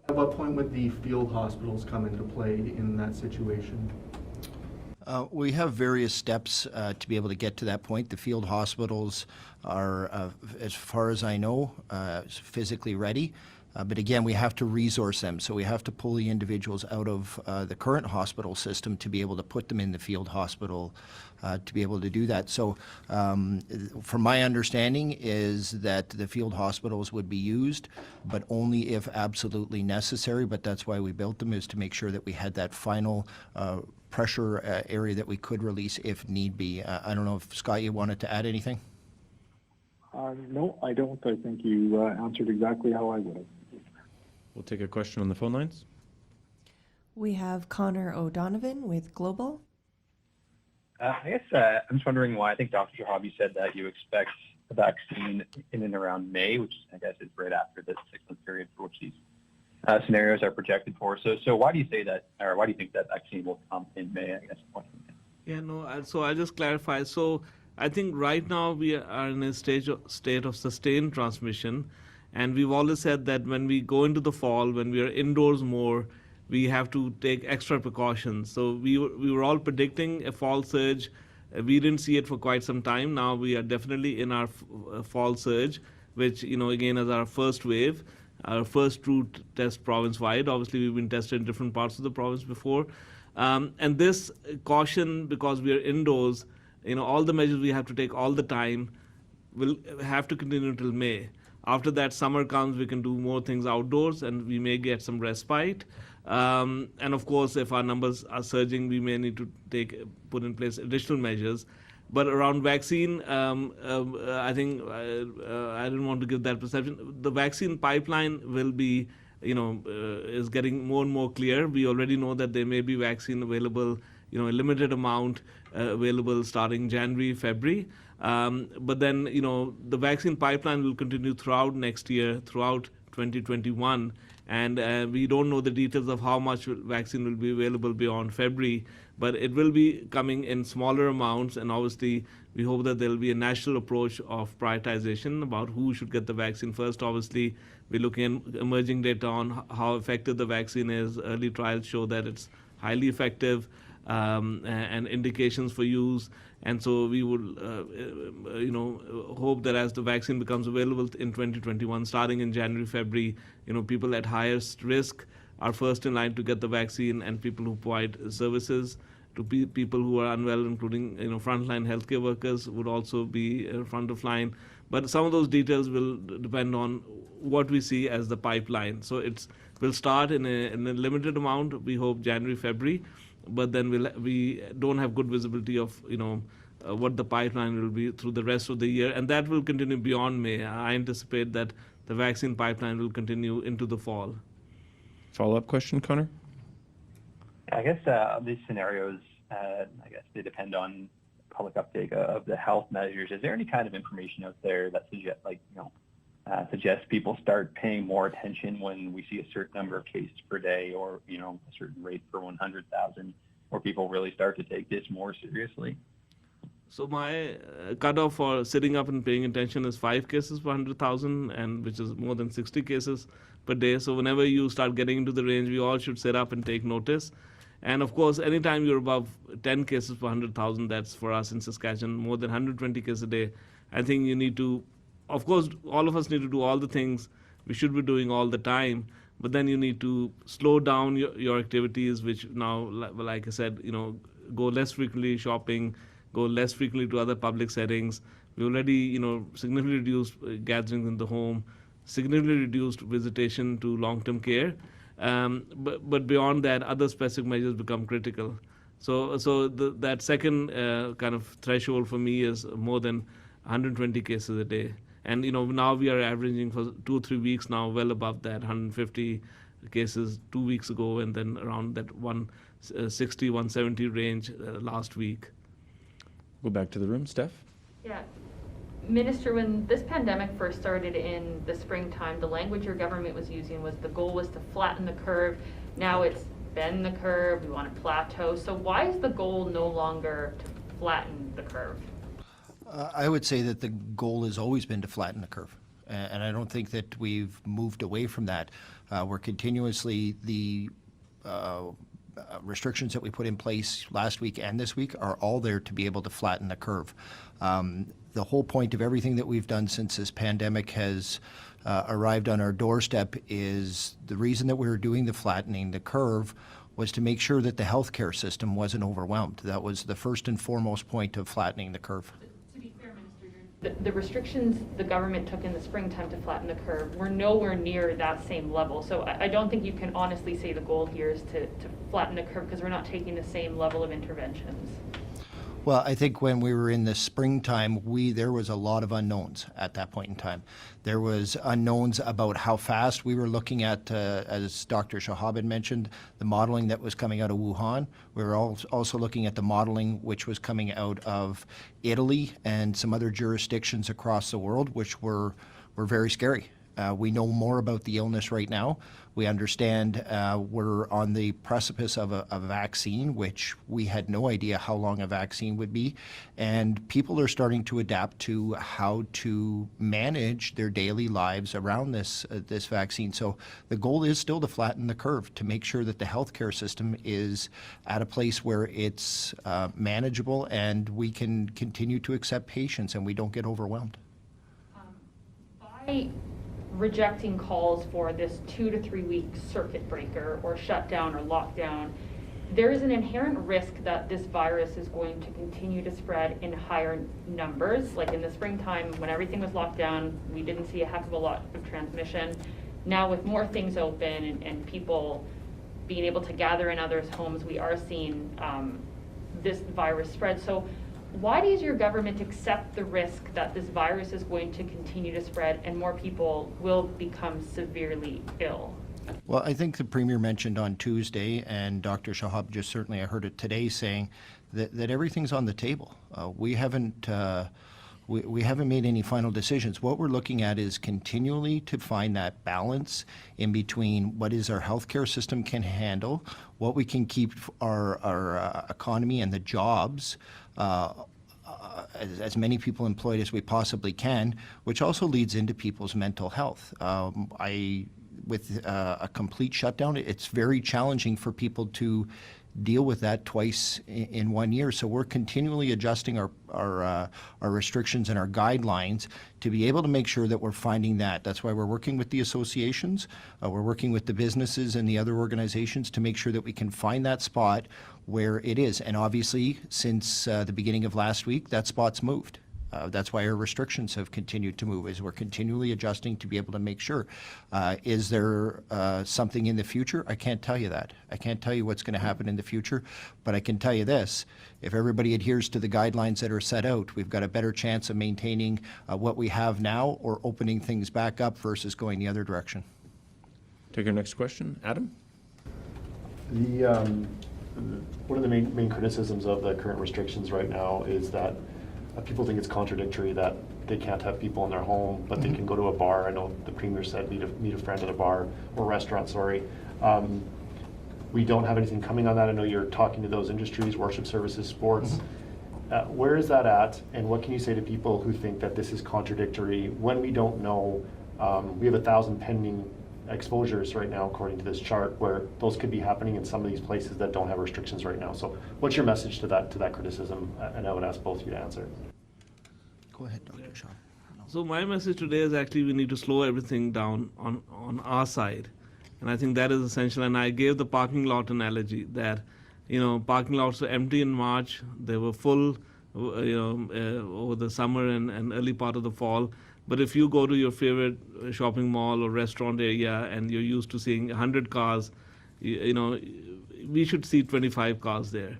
At what point would the field hospitals come into play in that situation? We have various steps to be able to get to that point. The field hospitals are, as far as I know, physically ready. But again, we have to resource them. So we have to pull the individuals out of the current hospital system to be able to put them in the field hospital to be able to do that. So from my understanding is that the field hospitals would be used, but only if absolutely necessary. But that's why we built them, is to make sure that we had that final pressure area that we could release if need be. I don't know if, Scott, you wanted to add anything? No, I don't. I think you answered exactly how I would have. We'll take a question on the phone lines. We have Connor O'Donovan with Global. I guess I'm just wondering why. I think Dr. Shahab, you said that you expect a vaccine in and around May, which I guess is right after the 6-month period for which these scenarios are projected for. So why do you say that, or why do you think that vaccine will come in May, I guess? Yeah, no, so I'll just clarify. So I think right now we are in a state of sustained transmission. And we've always said that when we go into the fall, when we are indoors more, we have to take extra precautions. So we were all predicting a fall surge. We didn't see it for quite some time. Now we are definitely in our fall surge, which, again, is our first wave, our first true test province-wide. Obviously, we've been tested in different parts of the province before. And this caution, because we are indoors, all the measures we have to take all the time will have to continue until May. After that, summer comes, we can do more things outdoors, and we may get some respite. And of course, if our numbers are surging, we may need to put in place additional measures. But around vaccine, I think I didn't want to give that perception. The vaccine pipeline will be, is getting more and more clear. We already know that there may be vaccine available, a limited amount available starting January, February. But then, the vaccine pipeline will continue throughout next year, throughout 2021. And we don't know the details of how much vaccine will be available beyond February, but it will be coming in smaller amounts. And obviously, we hope that there will be a national approach of prioritization about who should get the vaccine first. Obviously, we're looking at emerging data on how effective the vaccine is. Early trials show that it's highly effective, and indications for use. And so we would, hope that as the vaccine becomes available in 2021, starting in January, February, people at highest risk are first in line to get the vaccine, and people who provide services to people who are unwell, including frontline healthcare workers, would also be front of line. But some of those details will depend on what we see as the pipeline. So we'll start in a limited amount. We hope January, February. But then we don't have good visibility of what the pipeline will be through the rest of the year, and that will continue beyond May. I anticipate that the vaccine pipeline will continue into the fall. Follow-up question, Connor? I guess these scenarios, they depend on public uptake of the health measures. Is there any kind of information out there that suggests people start paying more attention when we see a certain number of cases per day, or a certain rate per 100,000, or people really start to take this more seriously? So my cutoff for sitting up and paying attention is 5 cases per 100,000, and which is more than 60 cases per day. So whenever you start getting into the range, we all should sit up and take notice. And of course, anytime you're above 10 cases per 100,000, that's for us in Saskatchewan, more than 120 cases a day. I think you need to, of course, all of us need to do all the things we should be doing all the time, but then you need to slow down your activities, which now, like I said, go less frequently shopping, go less frequently to other public settings. We already, significantly reduced gatherings in the home, significantly reduced visitation to long-term care. But beyond that, other specific measures become critical. So that second kind of threshold for me is more than 120 cases a day. And now we are averaging for 2 or 3 weeks now well above that, 150 cases 2 weeks ago, and then around that 160, 170 range last week. Go back to the room. Steph? Yeah. Minister, when this pandemic first started in the springtime, the language your government was using was the goal was to flatten the curve. Now it's bend the curve, we want to plateau. So why is the goal no longer to flatten the curve? I would say that the goal has always been to flatten the curve. And I don't think that we've moved away from that. We're continuously, the restrictions that we put in place last week and this week are all there to be able to flatten the curve. The whole point of everything that we've done since this pandemic has arrived on our doorstep is the reason that we were doing the flattening the curve was to make sure that the healthcare system wasn't overwhelmed. That was the first and foremost point of flattening the curve. To be fair, Minister, the restrictions the government took in the springtime to flatten the curve were nowhere near that same level. So I don't think you can honestly say the goal here is to flatten the curve, because we're not taking the same level of interventions. Well, I think when we were in the springtime, there was a lot of unknowns at that point in time. There was unknowns about how fast we were looking at, as Dr. Shahab had mentioned, the modeling that was coming out of Wuhan. We were also looking at the modeling which was coming out of Italy and some other jurisdictions across the world, which were very scary. We know more about the illness right now. We understand we're on the precipice of a vaccine, which we had no idea how long a vaccine would be. And people are starting to adapt to how to manage their daily lives around this vaccine. So the goal is still to flatten the curve, to make sure that the healthcare system is at a place where it's manageable and we can continue to accept patients and we don't get overwhelmed. By rejecting calls for this 2 to 3 week circuit breaker or shutdown or lockdown, there is an inherent risk that this virus is going to continue to spread in higher numbers. Like in the springtime, when everything was locked down, we didn't see a heck of a lot of transmission. Now with more things open and people being able to gather in others' homes, we are seeing this virus spread. So why does your government accept the risk that this virus is going to continue to spread and more people will become severely ill? Well, I think the Premier mentioned on Tuesday, and Dr. Shahab just certainly, I heard it today, saying that everything's on the table. We haven't made any final decisions. What we're looking at is continually to find that balance in between what is our healthcare system can handle, what we can keep our economy and the jobs, as many people employed as we possibly can, which also leads into people's mental health. With a complete shutdown, it's very challenging for people to deal with that twice in 1 year. So we're continually adjusting our restrictions and our guidelines to be able to make sure that we're finding that. That's why we're working with the associations, we're working with the businesses and the other organizations to make sure that we can find that spot where it is. And obviously, since the beginning of last week, that spot's moved. That's why our restrictions have continued to move, is we're continually adjusting to be able to make sure. Is there something in the future? I can't tell you that. I can't tell you what's going to happen in the future, but I can tell you this. If everybody adheres to the guidelines that are set out, we've got a better chance of maintaining what we have now or opening things back up versus going the other direction. Take our next question. Adam? One of the main criticisms of the current restrictions right now is that people think it's contradictory that they can't have people in their home, but they can go to a bar. I know the Premier said meet a friend at a bar or restaurant, sorry. We don't have anything coming on that. I know you're talking to those industries, worship services, sports. Where is that at, and what can you say to people who think that this is contradictory when we don't know? We have 1,000 pending exposures right now, according to this chart, where those could be happening in some of these places that don't have restrictions right now. So what's your message to that criticism? And I would ask both of you to answer. Go ahead, Dr. Shah. So my message today is actually we need to slow everything down on our side. And I think that is essential. And I gave the parking lot analogy that, parking lots were empty in March. They were full, over the summer and early part of the fall. But if you go to your favorite shopping mall or restaurant area and you're used to seeing 100 cars, we should see 25 cars there.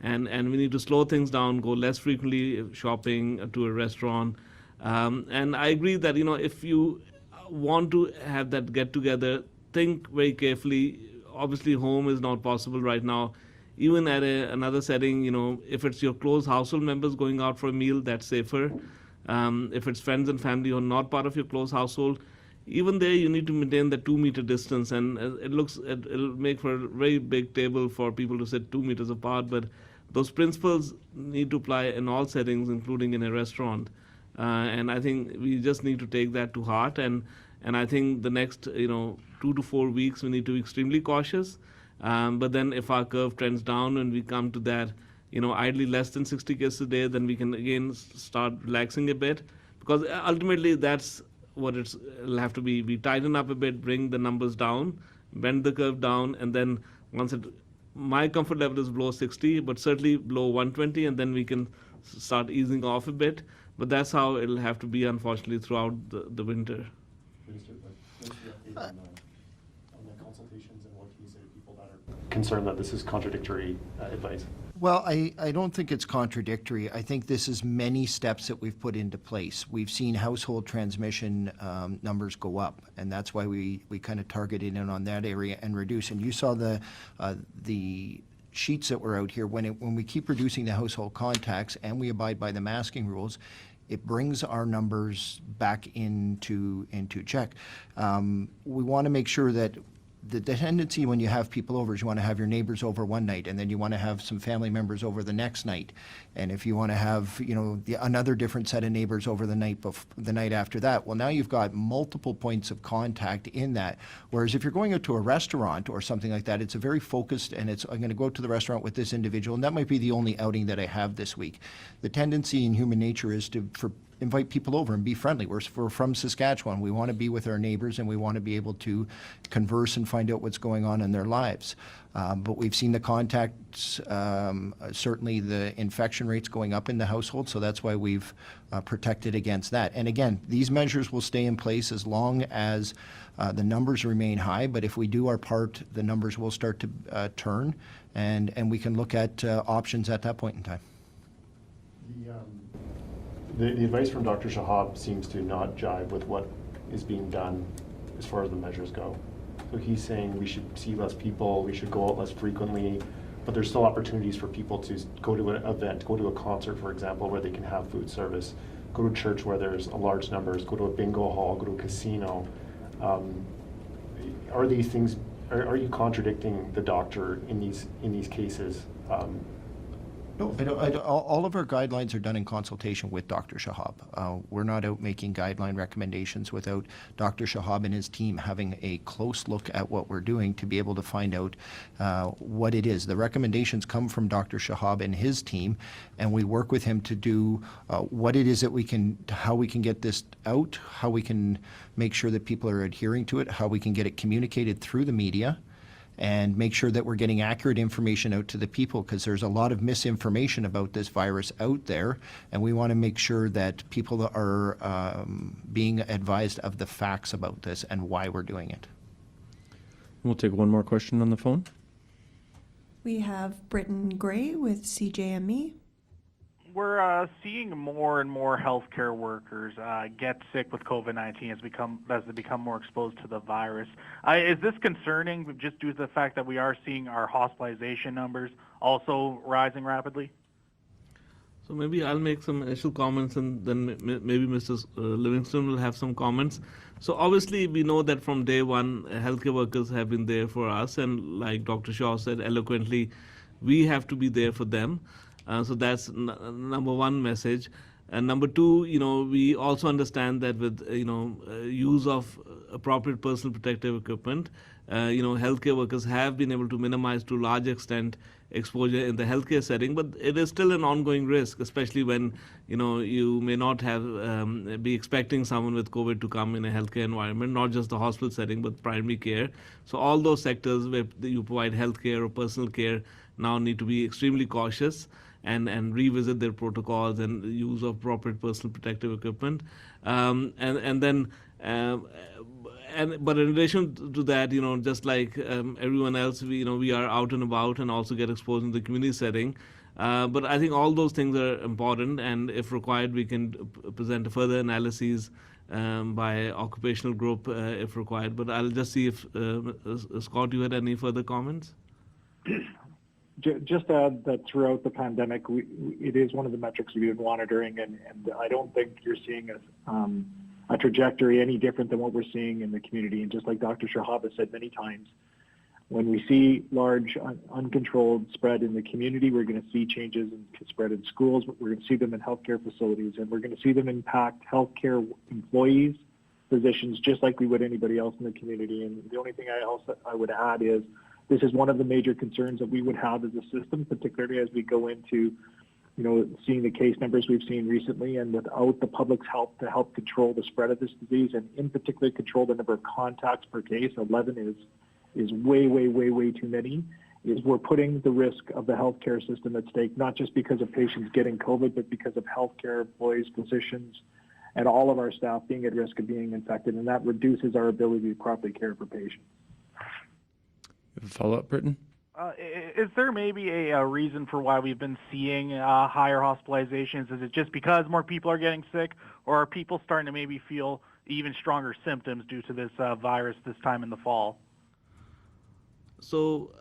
And we need to slow things down, go less frequently shopping to a restaurant. And I agree that, if you want to have that get-together, think very carefully. Obviously, home is not possible right now. Even at another setting, if it's your close household members going out for a meal, that's safer. If it's friends and family who are not part of your close household, even there you need to maintain the 2-meter distance, and it'll make for a very big table for people to sit 2 meters apart. But those principles need to apply in all settings, including in a restaurant. And I think we just need to take that to heart. And I think the next 2 to 4 weeks we need to be extremely cautious. But then if our curve trends down and we come to that, ideally less than 60 cases a day, then we can again start relaxing a bit, because ultimately that's what it'll have to be. We tighten up a bit, bring the numbers down, bend the curve down, and then my comfort level is below 60, but certainly below 120, and then we can start easing off a bit. But that's how it'll have to be, unfortunately, throughout the winter. Minister, what's the update on the consultations, and what can you say to people that are concerned that this is contradictory advice? Well, I don't think it's contradictory. I think this is many steps that we've put into place. We've seen household transmission numbers go up, and that's why we kind of targeted in on that area and reduce. And you saw the sheets that were out here. When we keep reducing the household contacts and we abide by the masking rules, it brings our numbers back into check. We want to make sure that the tendency when you have people over is you want to have your neighbors over one night, and then you want to have some family members over the next night. And if you want to have, another different set of neighbors over the night after that, well, now you've got multiple points of contact in that. Whereas if you're going out to a restaurant or something like that, it's a very focused, and I'm going to go to the restaurant with this individual, and that might be the only outing that I have this week. The tendency in human nature is for invite people over and be friendly. We're from Saskatchewan. We want to be with our neighbors, and we want to be able to converse and find out what's going on in their lives. But we've seen the contacts, certainly the infection rates going up in the household, so that's why we've protected against that. And again, these measures will stay in place as long as the numbers remain high, but if we do our part, the numbers will start to turn, and we can look at options at that point in time. The advice from Dr. Shahab seems to not jive with what is being done as far as the measures go. So he's saying we should see less people, we should go out less frequently, but there's still opportunities for people to go to an event, go to a concert, for example, where they can have food service, go to church where there's a large numbers, go to a bingo hall, go to a casino. Are these things, are you contradicting the doctor in these cases? No, all of our guidelines are done in consultation with Dr. Shahab. We're not out making guideline recommendations without Dr. Shahab and his team having a close look at what we're doing to be able to find out what it is. The recommendations come from Dr. Shahab and his team, and we work with him to do what it is that we can, how we can get this out, how we can make sure that people are adhering to it, how we can get it communicated through the media, and make sure that we're getting accurate information out to the people, because there's a lot of misinformation about this virus out there, and we want to make sure that people are being advised of the facts about this and why we're doing it. We'll take one more question on the phone. We have Britton Gray with CJME. We're seeing more and more healthcare workers get sick with COVID-19 as they become more exposed to the virus. Is this concerning just due to the fact that we are seeing our hospitalization numbers also rising rapidly? So maybe I'll make some initial comments, and then maybe Mr. Livingston will have some comments. So obviously we know that from day one, healthcare workers have been there for us, and like Dr. Shaw said eloquently, we have to be there for them. So that's number one message. And number two, we also understand that with, use of appropriate personal protective equipment, healthcare workers have been able to minimize to a large extent exposure in the healthcare setting, but it is still an ongoing risk, especially when, you may not have, be expecting someone with COVID to come in a healthcare environment, not just the hospital setting, but primary care. So all those sectors where you provide healthcare or personal care now need to be extremely cautious and revisit their protocols and the use of appropriate personal protective equipment. But in addition to that, just like everyone else, we are out and about and also get exposed in the community setting. But I think all those things are important, and if required, we can present further analyses by occupational group if required. But I'll just see if, Scott, you had any further comments? Just add that throughout the pandemic, it is one of the metrics we've been monitoring, and I don't think you're seeing a trajectory any different than what we're seeing in the community. And just like Dr. Shahab has said many times, when we see large uncontrolled spread in the community, we're going to see changes in spread in schools, we're going to see them in healthcare facilities, and we're going to see them impact healthcare employees, physicians, just like we would anybody else in the community. And the only thing I would add is, this is one of the major concerns that we would have as a system, particularly as we go into, seeing the case numbers we've seen recently, and without the public's help to help control the spread of this disease, and in particular control the number of contacts per case. 11 is way, way, way, way too many. Is we're putting the risk of the healthcare system at stake, not just because of patients getting COVID, but because of healthcare employees, physicians, and all of our staff being at risk of being infected, and that reduces our ability to properly care for patients. You have a follow-up, Britton? Is there maybe a reason for why we've been seeing higher hospitalizations? Is it just because more people are getting sick, or are people starting to maybe feel even stronger symptoms due to this virus this time in the fall? So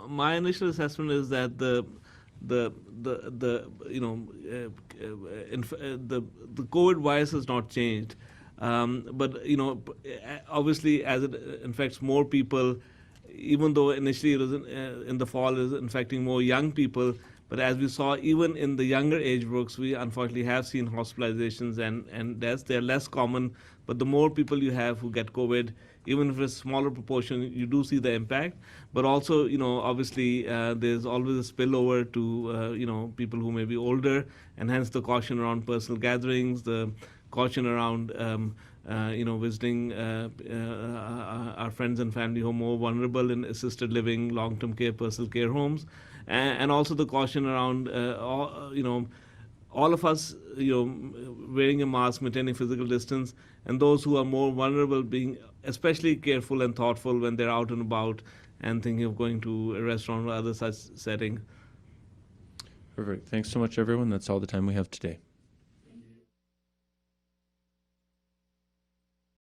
my initial assessment is that the COVID virus has not changed, but obviously as it infects more people, even though initially it was in the fall is infecting more young people, but as we saw, even in the younger age groups, we unfortunately have seen hospitalizations and deaths. They're less common, but the more people you have who get COVID, even if it's a smaller proportion, you do see the impact. But also, obviously, there's always a spillover to, people who may be older, and hence the caution around personal gatherings, the caution around, visiting our friends and family who are more vulnerable in assisted living, long-term care, personal care homes, and also the caution around, all of us, wearing a mask, maintaining physical distance, and those who are more vulnerable being especially careful and thoughtful when they're out and about and thinking of going to a restaurant or other such setting. Perfect. Thanks so much, everyone. That's all the time we have today.